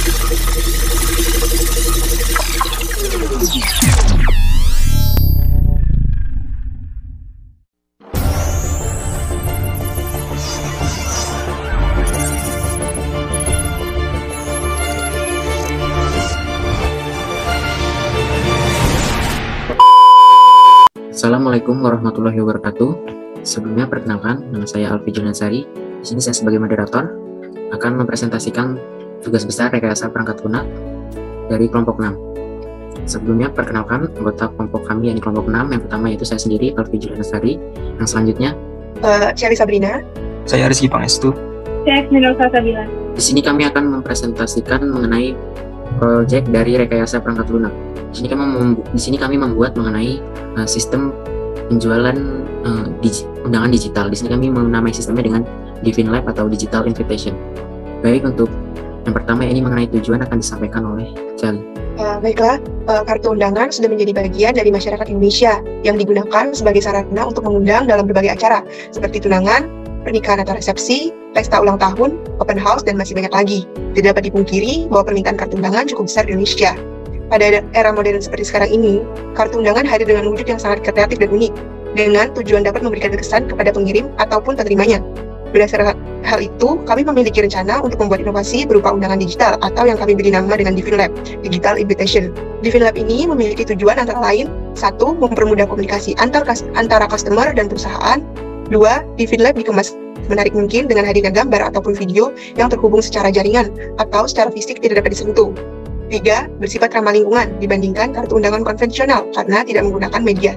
Assalamualaikum warahmatullahi wabarakatuh. Sebelumnya perkenalkan, nama saya Alfi Junansari. Di sini saya sebagai moderator akan mempresentasikan tugas besar rekayasa perangkat lunak dari kelompok 6. Sebelumnya perkenalkan anggota kelompok kami yang di kelompok 6. Yang pertama yaitu saya sendiri, Alfi Junansari. Yang selanjutnya Sherry Sabrina. Saya Rizky Pangestu. Saya Nurul Sabila. Di sini kami akan mempresentasikan mengenai proyek dari rekayasa perangkat lunak. Di sini kami membuat mengenai sistem penjualan undangan digital. Di sini kami menamai sistemnya dengan DivinLab atau Digital Invitation. Baik, untuk yang pertama ini mengenai tujuan akan disampaikan oleh Jali. Baiklah, kartu undangan sudah menjadi bagian dari masyarakat Indonesia yang digunakan sebagai sarana untuk mengundang dalam berbagai acara seperti tunangan, pernikahan atau resepsi, pesta ulang tahun, open house, dan masih banyak lagi. Tidak dapat dipungkiri bahwa permintaan kartu undangan cukup besar di Indonesia. Pada era modern seperti sekarang ini, kartu undangan hadir dengan wujud yang sangat kreatif dan unik, dengan tujuan dapat memberikan kesan kepada pengirim ataupun penerimanya. Berdasarkan hal itu, kami memiliki rencana untuk membuat inovasi berupa undangan digital atau yang kami beri nama dengan DivinLab, Digital Invitation. DivinLab ini memiliki tujuan antara lain: 1. Mempermudah komunikasi antara customer dan perusahaan. 2. DivinLab dikemas menarik mungkin dengan hadirnya gambar ataupun video yang terhubung secara jaringan atau secara fisik tidak dapat disentuh. 3. Bersifat ramah lingkungan dibandingkan kartu undangan konvensional karena tidak menggunakan media.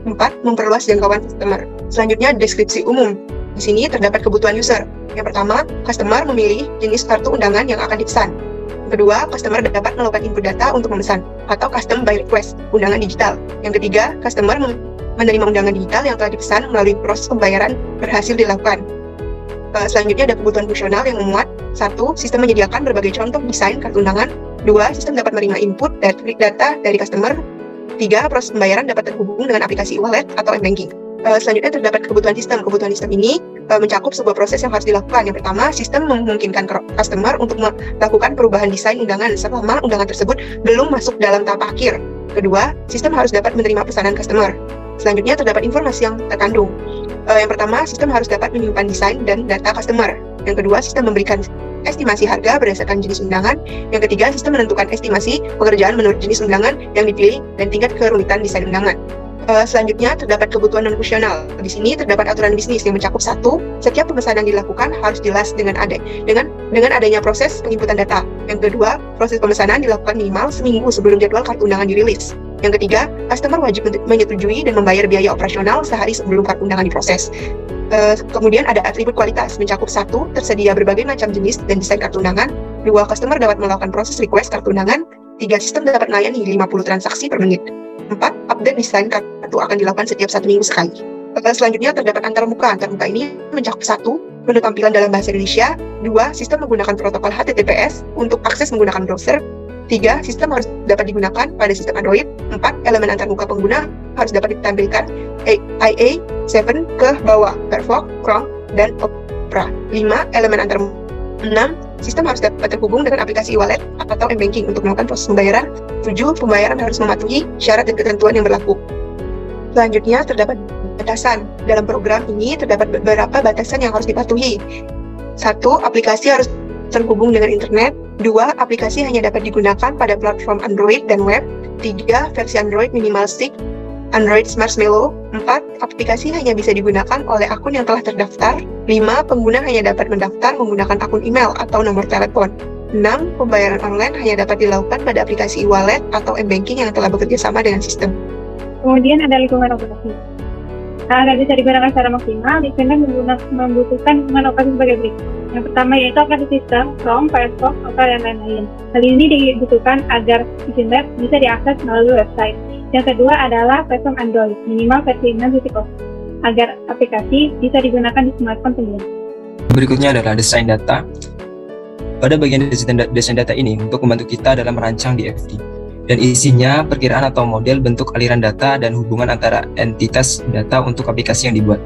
4. Memperluas jangkauan customer. Selanjutnya, deskripsi umum. Di sini terdapat kebutuhan user. Yang pertama, customer memilih jenis kartu undangan yang akan dipesan. Yang kedua, customer dapat melakukan input data untuk memesan atau custom by request undangan digital. Yang ketiga, customer menerima undangan digital yang telah dipesan melalui proses pembayaran berhasil dilakukan. Selanjutnya ada kebutuhan fungsional yang memuat: 1. Sistem menyediakan berbagai contoh desain kartu undangan. 2. Sistem dapat menerima input data dari customer. 3. Proses pembayaran dapat terhubung dengan aplikasi e-wallet atau m-banking. Selanjutnya terdapat kebutuhan sistem. Kebutuhan sistem ini mencakup sebuah proses yang harus dilakukan. Yang pertama, sistem memungkinkan customer untuk melakukan perubahan desain undangan selama undangan tersebut belum masuk dalam tahap akhir. Kedua, sistem harus dapat menerima pesanan customer. Selanjutnya terdapat informasi yang terkandung. Yang pertama, sistem harus dapat menyimpan desain dan data customer. Yang kedua, sistem memberikan estimasi harga berdasarkan jenis undangan. Yang ketiga, sistem menentukan estimasi pekerjaan menurut jenis undangan yang dipilih dan tingkat kerumitan desain undangan. Selanjutnya terdapat kebutuhan non-fungsional. Di sini terdapat aturan bisnis yang mencakup: 1. Setiap pemesanan dilakukan harus jelas dengan adanya proses penginputan data. Yang kedua, proses pemesanan dilakukan minimal seminggu sebelum jadwal kartu undangan dirilis. Yang ketiga, customer wajib menyetujui dan membayar biaya operasional sehari sebelum kartu undangan diproses. Kemudian ada atribut kualitas, mencakup: 1. Tersedia berbagai macam jenis dan desain kartu undangan. 2. Customer dapat melakukan proses request kartu undangan. 3. Sistem dapat melayani 50 transaksi per menit. 4. Update desain kartu akan dilakukan setiap 1 minggu sekali. Selanjutnya terdapat antarmuka. Antarmuka ini mencakup: 1. Menu tampilan dalam bahasa Indonesia. 2. Sistem menggunakan protokol HTTPS untuk akses menggunakan browser. 3. Sistem harus dapat digunakan pada sistem Android. 4. Elemen antarmuka pengguna harus dapat ditampilkan IA7 ke bawah, Firefox, Chrome, dan Opera. 5. Elemen antarmuka. 6. Sistem harus dapat terhubung dengan aplikasi e-wallet atau m-banking untuk melakukan proses pembayaran. 7. Pembayaran harus mematuhi syarat dan ketentuan yang berlaku. Selanjutnya terdapat batasan. Dalam program ini terdapat beberapa batasan yang harus dipatuhi. 1. Aplikasi harus terhubung dengan internet. 2. Aplikasi hanya dapat digunakan pada platform Android dan web. 3. Versi Android minimal stick Android Marshmallow. 4. Aplikasi hanya bisa digunakan oleh akun yang telah terdaftar. 5. Pengguna hanya dapat mendaftar menggunakan akun email atau nomor telepon. 6. Pembayaran online hanya dapat dilakukan pada aplikasi e-wallet atau m-banking yang telah bekerja sama dengan sistem. Kemudian ada lingkungan operasi. Agar bisa digunakan secara maksimal, DivinLab membutuhkan lingkungan operasi sebagai berikut. Yang pertama yaitu operasi sistem, Chrome, Firefox, Opera, dan lain-lain. Hal ini dibutuhkan agar DivinLab bisa diakses melalui website. Yang kedua adalah platform Android, minimal versi 6.0, agar aplikasi bisa digunakan di smartphone pengguna. Berikutnya adalah desain data. Pada bagian desain data ini untuk membantu kita dalam merancang DFD. Dan isinya perkiraan atau model bentuk aliran data dan hubungan antara entitas data untuk aplikasi yang dibuat.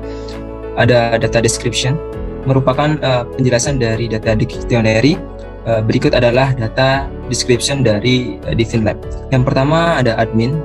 Ada data description, merupakan penjelasan dari data dictionary Berikut adalah data description dari DefinLab. Yang pertama ada admin.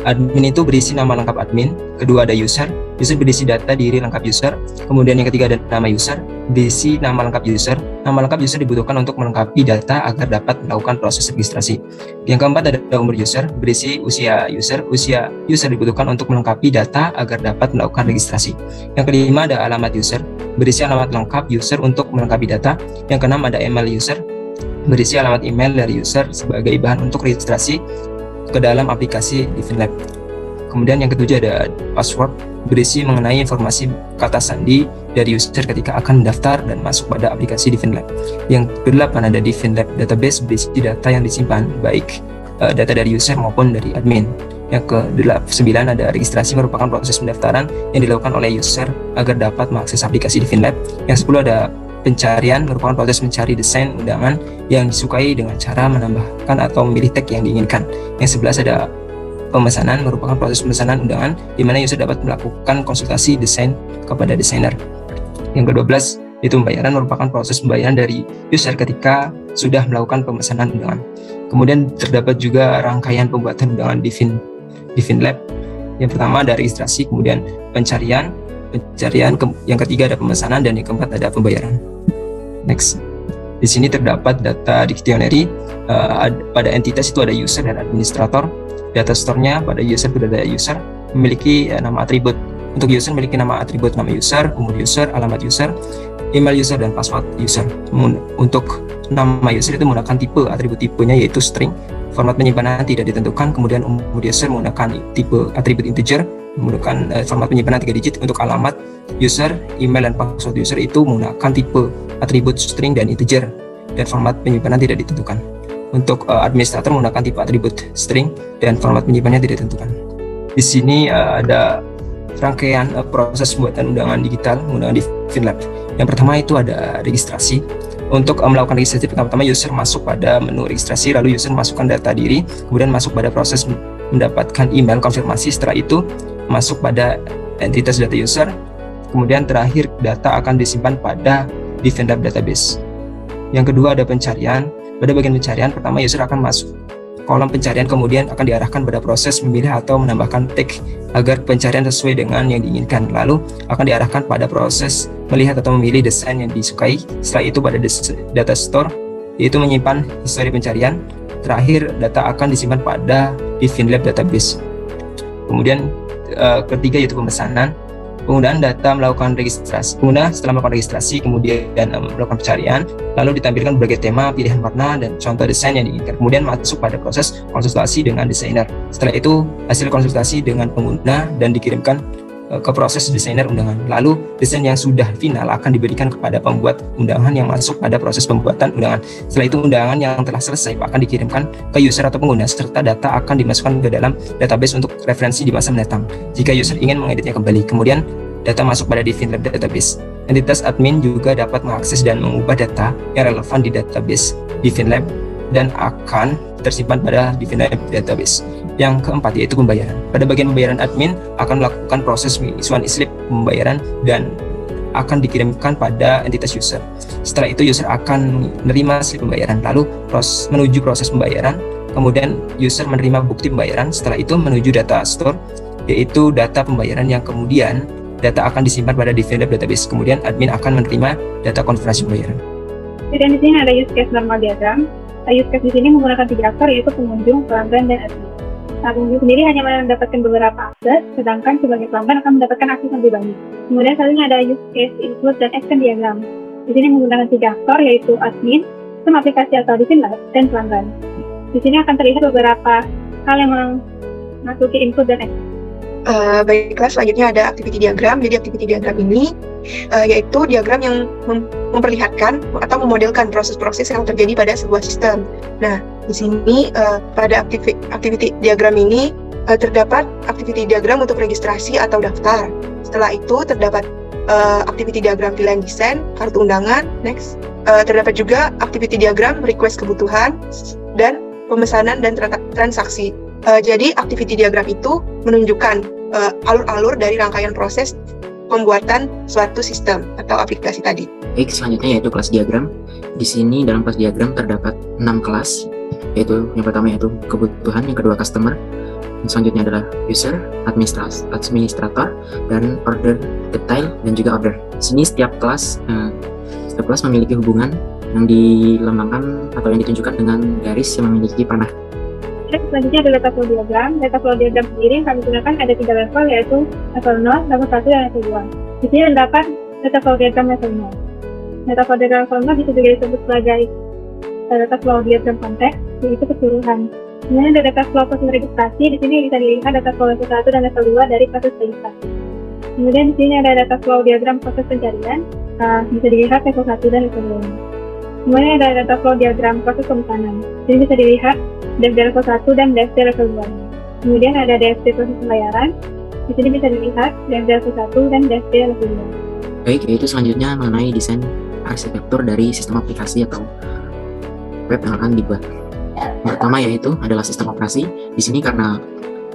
Admin itu berisi nama lengkap admin. Kedua ada user. User berisi data diri lengkap user. Kemudian yang ketiga ada nama user, berisi nama lengkap user. Nama lengkap user dibutuhkan untuk melengkapi data agar dapat melakukan proses registrasi. Yang keempat ada umur user, berisi usia user. Usia user dibutuhkan untuk melengkapi data agar dapat melakukan registrasi. Yang kelima ada alamat user, berisi alamat lengkap user untuk melengkapi data. Yang keenam ada email user, berisi alamat email dari user sebagai bahan untuk registrasi ke dalam aplikasi DefinLab. Kemudian yang ketujuh ada password, berisi mengenai informasi kata sandi dari user ketika akan mendaftar dan masuk pada aplikasi DefinLab. Yang kedelapan ada DefinLab database, berisi data yang disimpan, baik data dari user maupun dari admin. Yang ke-9 ada registrasi, merupakan proses pendaftaran yang dilakukan oleh user agar dapat mengakses aplikasi DefinLab. Yang 10 ada pencarian, merupakan proses mencari desain undangan yang disukai dengan cara menambahkan atau memilih tag yang diinginkan. Yang 11 ada pemesanan, merupakan proses pemesanan undangan di mana user dapat melakukan konsultasi desain kepada desainer. Yang ke-12 itu pembayaran, merupakan proses pembayaran dari user ketika sudah melakukan pemesanan undangan. Kemudian terdapat juga rangkaian pembuatan undangan DefinLab. Yang pertama ada registrasi, kemudian pencarian, yang ketiga ada pemesanan, dan yang keempat ada pembayaran. Next. Di sini terdapat data dictionary. Pada entitas itu ada user dan administrator. Data store-nya pada user itu ada user memiliki nama atribut. Untuk user memiliki nama atribut nama user, umur user, alamat user, email user, dan password user. Untuk nama user itu menggunakan tipe, atribut tipenya yaitu string. Format penyimpanan tidak ditentukan. Kemudian umur user menggunakan tipe atribut integer, menggunakan format penyimpanan 3 digit. Untuk alamat user, email, dan password user itu menggunakan tipe atribut string dan integer, dan format penyimpanan tidak ditentukan. Untuk administrator menggunakan tipe atribut string dan format penyimpanannya tidak ditentukan. Di sini ada rangkaian proses pembuatan undangan digital menggunakan DefinLab. Yang pertama itu ada registrasi. Untuk melakukan registrasi, pertama user masuk pada menu registrasi, lalu user masukkan data diri, kemudian masuk pada proses mendapatkan email konfirmasi. Setelah itu masuk pada entitas data user, kemudian terakhir data akan disimpan pada DefinLab database. Yang kedua ada pencarian. Pada bagian pencarian, pertama user akan masuk kolom pencarian, kemudian akan diarahkan pada proses memilih atau menambahkan tag agar pencarian sesuai dengan yang diinginkan. Lalu akan diarahkan pada proses melihat atau memilih desain yang disukai. Setelah itu pada data store, yaitu menyimpan histori pencarian. Terakhir data akan disimpan pada DefinLab database. Kemudian ketiga yaitu pemesanan. Penggunaan data melakukan registrasi. Pengguna setelah melakukan registrasi kemudian melakukan pencarian, lalu ditampilkan berbagai tema, pilihan warna, dan contoh desain yang diinginkan. Kemudian masuk pada proses konsultasi dengan desainer. Setelah itu hasil konsultasi dengan pengguna dan dikirimkan ke proses desainer undangan. Lalu desain yang sudah final akan diberikan kepada pembuat undangan yang masuk pada proses pembuatan undangan. Setelah itu undangan yang telah selesai akan dikirimkan ke user atau pengguna, serta data akan dimasukkan ke dalam database untuk referensi di masa mendatang jika user ingin mengeditnya kembali. Kemudian data masuk pada DefinLab database. Entitas admin juga dapat mengakses dan mengubah data yang relevan di database DefinLab dan akan tersimpan pada DefinLab database. Yang keempat yaitu pembayaran. Pada bagian pembayaran, admin akan melakukan proses pengisuan slip pembayaran dan akan dikirimkan pada entitas user. Setelah itu user akan menerima slip pembayaran, lalu menuju proses pembayaran, kemudian user menerima bukti pembayaran. Setelah itu menuju data store, yaitu data pembayaran yang kemudian data akan disimpan pada DefinLab database. Kemudian admin akan menerima data konfirmasi pembayaran. Dan di sini ada use case normal diagram. Use case di sini menggunakan 3 aktor, yaitu pengunjung, pelanggan, dan admin. Pengunjung sendiri hanya mendapatkan beberapa akses, sedangkan sebagai pelanggan akan mendapatkan akses lebih banyak. Kemudian selanjutnya ada use case, include, dan extend diagram. Di sini menggunakan 3 aktor, yaitu admin, sistem aplikasi atau DefinLab, dan pelanggan. Di sini akan terlihat beberapa hal yang memasuki include dan extend. Baiklah, selanjutnya ada activity diagram. Jadi activity diagram ini yaitu diagram yang memperlihatkan atau memodelkan proses-proses yang terjadi pada sebuah sistem. Nah, di sini pada activity diagram ini terdapat activity diagram untuk registrasi atau daftar. Setelah itu terdapat activity diagram pilihan desain, kartu undangan. Next, terdapat juga activity diagram request kebutuhan dan pemesanan dan transaksi. Jadi activity diagram itu menunjukkan alur-alur dari rangkaian proses pembuatan suatu sistem atau aplikasi tadi. Baik, selanjutnya yaitu kelas diagram. Di sini dalam kelas diagram terdapat 6 kelas, yaitu yang pertama yaitu kebutuhan, yang kedua customer, yang selanjutnya adalah user, administrator, dan order detail, dan juga order. Di sini setiap kelas memiliki hubungan yang dilambangkan atau yang ditunjukkan dengan garis yang memiliki panah. Selanjutnya ada data flow diagram. Data flow diagram sendiri yang kami gunakan ada 3 level, yaitu level 0, level 1, dan level 2. Di sini terdapat data flow diagram level 0. Data flow diagram level 0 bisa juga disebut sebagai data flow diagram konteks, yaitu keseluruhan. Kemudian ada data flow proses registrasi. Di sini bisa dilihat data flow level 1 dan level 2 dari proses registrasi. Kemudian di sini ada data flow diagram proses pencarian, bisa dilihat level 1 dan level 2. Kemudian ada data flow diagram proses pemesanan. Di sini bisa dilihat DFD level 1 dan DFD level 2. Kemudian ada DFD proses pembayaran. Di sini bisa dilihat DFD level 1 dan DFD level 2. Baik, yaitu selanjutnya mengenai desain arsitektur dari sistem aplikasi atau web yang akan dibuat. Yang pertama yaitu adalah sistem operasi. Di sini karena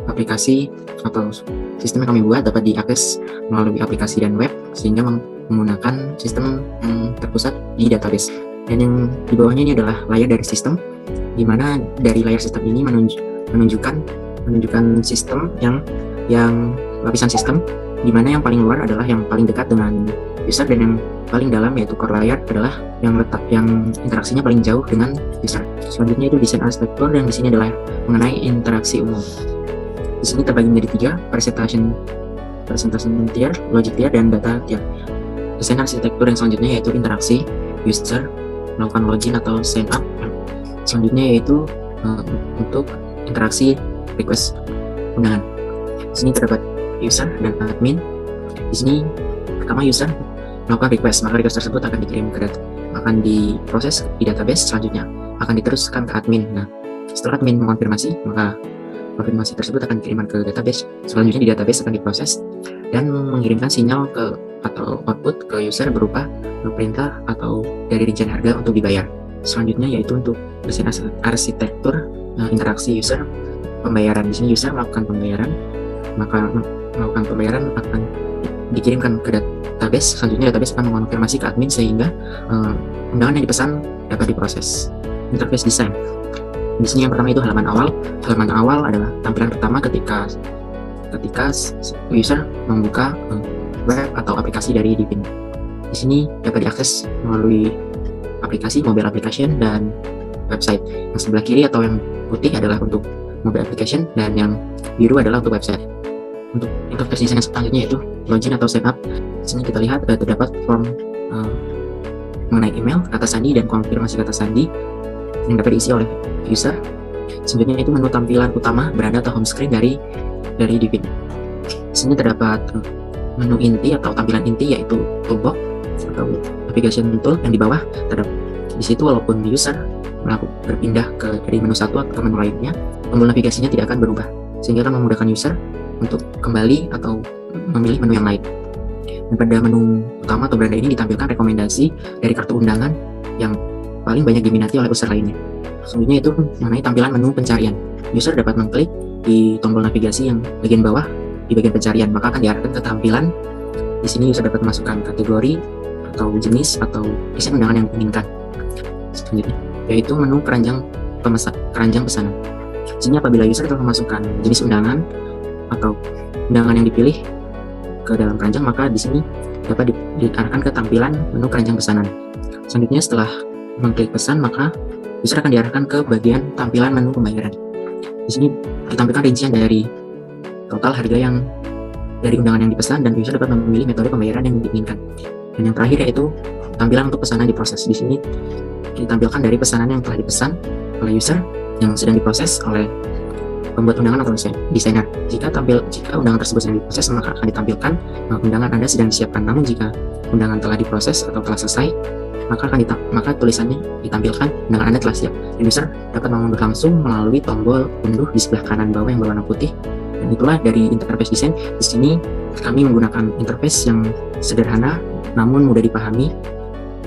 aplikasi atau sistem yang kami buat dapat diakses melalui aplikasi dan web, sehingga menggunakan sistem yang terpusat di database. Dan yang di bawahnya ini adalah layar dari sistem, di mana dari layar sistem ini menunjukkan sistem yang lapisan sistem, di mana yang paling luar adalah yang paling dekat dengan user, dan yang paling dalam yaitu core layar adalah yang interaksinya paling jauh dengan user. Selanjutnya itu desain arsitektur, dan di sini adalah mengenai interaksi umum. Di sini terbagi menjadi 3, presentation tier, logic tier, dan data tier. Desain arsitektur yang selanjutnya yaitu interaksi user, melakukan login atau sign up. Selanjutnya yaitu untuk interaksi request undangan. Di sini terdapat user dan admin. Di sini pertama user melakukan request, maka request tersebut akan diproses di database, selanjutnya akan diteruskan ke admin. Nah, setelah admin mengonfirmasi, maka konfirmasi tersebut akan dikirimkan ke database. Selanjutnya di database akan diproses dan mengirimkan sinyal atau output ke user berupa perintah atau dari rincian harga untuk dibayar. Selanjutnya yaitu untuk desain arsitektur interaksi user pembayaran. Di sini user melakukan pembayaran, maka melakukan pembayaran akan dikirimkan ke database. Selanjutnya database akan mengonfirmasi ke admin sehingga undangan yang dipesan dapat diproses. Interface design. Di sini yang pertama itu halaman awal. Halaman awal adalah tampilan pertama ketika user membuka web atau aplikasi dari Divin. Di sini dapat diakses melalui aplikasi, mobile application, dan website. Yang sebelah kiri atau yang putih adalah untuk mobile application, dan yang biru adalah untuk website. Untuk interface design yang selanjutnya yaitu login atau sign up. Di sini kita lihat terdapat form mengenai email, kata sandi, dan konfirmasi kata sandi yang dapat diisi oleh user. Selanjutnya itu menu tampilan utama beranda atau home screen dari Divin. Di sini terdapat menu inti atau tampilan inti yaitu toolbox atau navigation tool, yang di bawah terdapat di situ walaupun user berpindah dari menu satu ke menu lainnya, tombol navigasinya tidak akan berubah, sehingga akan memudahkan user untuk kembali atau memilih menu yang lain. Dan pada menu utama atau beranda ini ditampilkan rekomendasi dari kartu undangan yang paling banyak diminati oleh user lainnya. Selanjutnya itu mengenai tampilan menu pencarian. User dapat mengklik di tombol navigasi yang bagian bawah di bagian pencarian, maka akan diarahkan ke tampilan. Di sini user dapat memasukkan kategori atau jenis atau desain undangan yang diinginkan. Selanjutnya yaitu menu keranjang pesanan. Di sini apabila user telah memasukkan jenis undangan atau undangan yang dipilih ke dalam keranjang, maka di sini dapat diarahkan ke tampilan menu keranjang pesanan. Selanjutnya setelah mengklik pesan, maka user akan diarahkan ke bagian tampilan menu pembayaran. Di sini ditampilkan rincian dari total harga yang dari undangan yang dipesan, dan user dapat memilih metode pembayaran yang diinginkan. Dan yang terakhir yaitu tampilan untuk pesanan diproses. Di sini ditampilkan dari pesanan yang telah dipesan oleh user yang sedang diproses oleh pembuat undangan atau desainer. Jika undangan tersebut sedang diproses, maka akan ditampilkan undangan Anda sedang disiapkan. Namun jika undangan telah diproses atau telah selesai, maka tulisannya ditampilkan undangan Anda telah siap. Dan user dapat mengunduh langsung melalui tombol unduh di sebelah kanan bawah yang berwarna putih. Dan itulah dari interface design. Di sini kami menggunakan interface yang sederhana namun mudah dipahami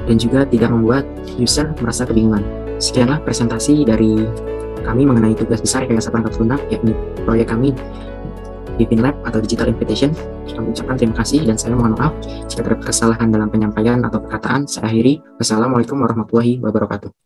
dan juga tidak membuat user merasa kebingungan. Sekianlah presentasi dari kami mengenai tugas besar Rekayasa Perangkat Lunak, yakni proyek kami Vivin Lab atau Digital Invitation. Kami ucapkan terima kasih dan saya mohon maaf jika terdapat kesalahan dalam penyampaian atau perkataan. Saya akhiri. Wassalamualaikum warahmatullahi wabarakatuh.